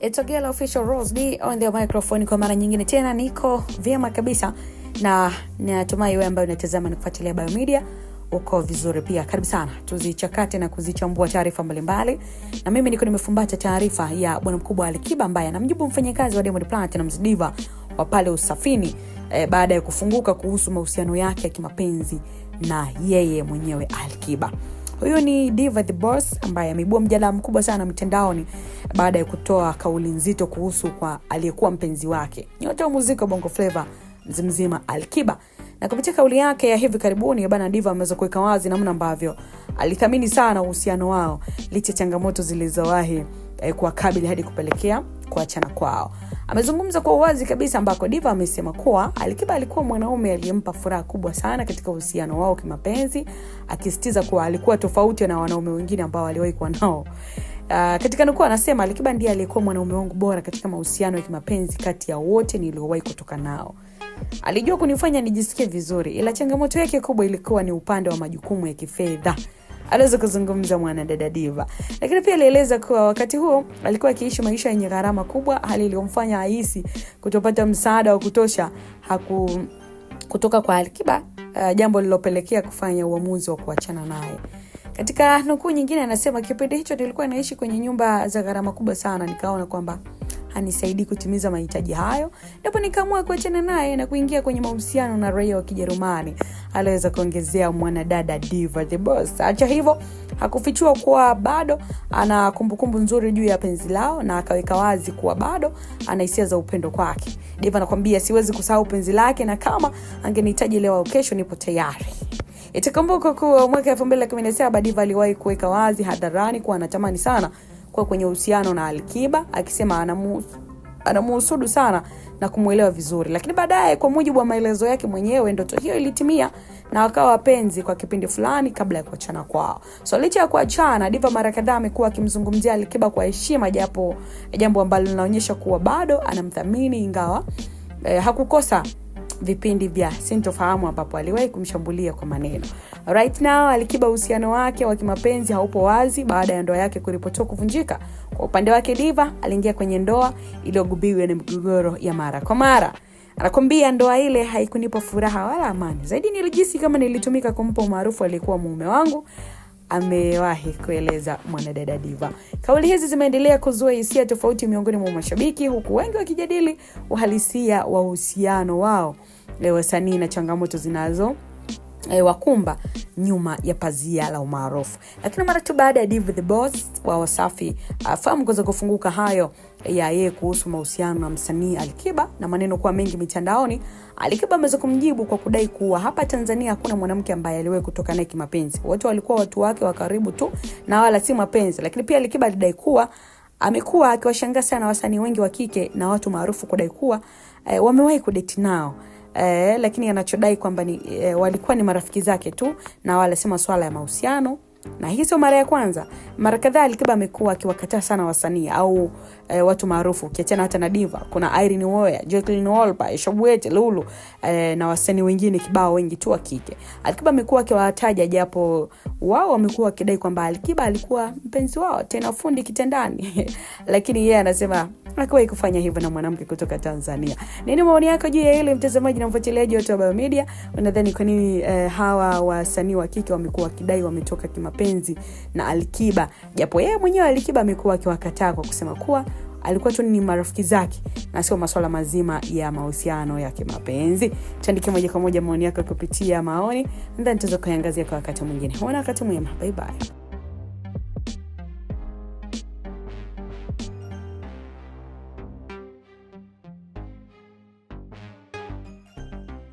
It's a girl official Rose D on the microphone kwa mara nyingine tena. Niko vyema kabisa na natumai wewe ambaye unatazama na kufuatilia Biomedia uko vizuri pia. Karibu sana tuzichakate na kuzichambua taarifa mbalimbali. Na mimi niko nimefumbata taarifa ya bwana mkubwa Alikiba ambaye anamjibu mfanyakazi wa Diamond Platnumz Diva wa pale Usafini baada ya kufunguka kuhusu mahusiano yake ya kimapenzi na yeye mwenyewe Alikiba. Huyo ni Diva the Boss ambaye ameibua mjadala mkubwa sana mitandaoni baada ya kutoa kauli nzito kuhusu kwa aliyekuwa mpenzi wake nyota wa muziki wa Bongo Flava mzima Alikiba. Na kupitia kauli yake ya hivi karibuni bwana Diva ameweza kuweka wazi namna ambavyo alithamini sana uhusiano wao licha changamoto zilizowahi kuwakabili hadi kupelekea kuachana kwao. Amezungumza kwa uwazi kabisa ambako Diva amesema kuwa Alikiba alikuwa mwanaume aliyempa furaha kubwa sana katika uhusiano wao kimapenzi, akisitiza kuwa alikuwa tofauti na wanaume wengine ambao aliwahi kuwa nao. Katika nukuu anasema Alikiba ndiye aliyekuwa mwanaume wangu bora katika mahusiano ya kimapenzi kati ya wote niliowahi kutoka nao. Alijua kunifanya nijisikie vizuri, ila changamoto yake kubwa ilikuwa ni upande wa majukumu ya kifedha. Aliweza kuzungumza mwanadada Diva. Lakini pia alieleza kuwa wakati huo alikuwa akiishi maisha yenye gharama kubwa, hali iliyomfanya ahisi kutopata msaada wa kutosha kutoka kwa Alikiba, jambo lililopelekea kufanya uamuzi wa kuachana naye. Katika nukuu nyingine anasema kipindi hicho nilikuwa naishi kwenye nyumba za gharama kubwa sana, nikaona kwamba hanisaidii kutimiza mahitaji hayo, ndipo nikaamua kuachana naye na kuingia kwenye mahusiano na raia wa Kijerumani. Aliweza kuongezea mwanadada Diva the Boss. Acha hivyo hakufichua kuwa bado ana kumbukumbu nzuri juu ya penzi lao, na akaweka wazi kuwa bado ana hisia za upendo kwake. Diva anakuambia siwezi kusahau penzi lake, na kama angenihitaji leo au kesho nipo tayari. Itakumbuka kuwa mwaka 2017 Diva aliwahi kuweka wazi hadharani kuwa anatamani sana kwa kwenye uhusiano na Alikiba, akisema anamuhusudu sana na kumuelewa vizuri. Lakini baadaye kwa mujibu wa maelezo yake mwenyewe ndoto hiyo ilitimia na wakawa wapenzi kwa kipindi fulani kabla ya kuachana kwao. So licha ya kuachana, Diva mara kadhaa amekuwa akimzungumzia Alikiba kwa heshima, jambo ambalo linaonyesha kuwa bado anamthamini, ingawa hakukosa vipindi vya sintofahamu ambapo aliwahi kumshambulia kwa maneno. Right now Alikiba uhusiano wake wa kimapenzi haupo wazi baada ya ndoa yake kuripotiwa kuvunjika. Kwa upande wake Diva aliingia kwenye ndoa iliyogubiwa na migogoro ya mara kwa mara. Anakuambia ndoa ile haikunipa furaha wala amani. Zaidi nilijisi kama nilitumika kumpa umaarufu aliyekuwa mume wangu, amewahi kueleza mwanadada Diva. Kauli hizi zimeendelea kuzua hisia tofauti miongoni mwa mashabiki, huku wengi wakijadili uhalisia wa uhusiano wao wasanii na changamoto zinazo wakumba nyuma ya pazia la umaarufu. Lakini mara tu baada ya Diva the Boss wa Wasafi fahamu kuweza kufunguka hayo ya yeye kuhusu mahusiano na msanii Alikiba na maneno kuwa mengi mitandaoni, Alikiba ameweza kumjibu kwa kudai kuwa hapa Tanzania hakuna mwanamke ambaye aliwahi kutoka naye kimapenzi. Wote walikuwa watu wake wa karibu tu na wala si mapenzi. Lakini pia Alikiba alidai kuwa amekuwa akiwashangaa sana wasanii wengi wa kike na watu maarufu kudai kuwa wamewahi kudate nao. Lakini anachodai kwamba walikuwa ni marafiki zake tu na wala si masuala ya mahusiano. Na hii sio mara ya kwanza. Mara kadhaa Alikiba amekuwa akiwakataa sana wasanii au watu maarufu, kiachana hata na Diva. Kuna Irene Uwoya, Jacqueline Wolper, Aisha Buete, Lulu na wasanii wengine kibao wengi tu wa kike. Alikiba amekuwa akiwataja japo wao wamekuwa wakidai kwamba Alikiba alikuwa mpenzi wao tena fundi kitandani. Lakini yeye anasema hakuwahi kufanya hivyo na mwanamke kutoka Tanzania. Nini maoni yako juu ya ile, mtazamaji na mfuatiliaji wa Biomedia? Unadhani kwa nini hawa wasanii wa kike wamekuwa wakidai wametoka kimapenzi na Alikiba, japo yeye mwenyewe Alikiba amekuwa akiwakataa kwa kusema kuwa alikuwa tu ni marafiki zake na sio masuala mazima ya mahusiano ya kimapenzi? Tuandike moja kwa moja maoni yako kupitia maoni, ndio nitaanza kuangazia kwa wakati mwingine. Wakati mwema. Bye bye.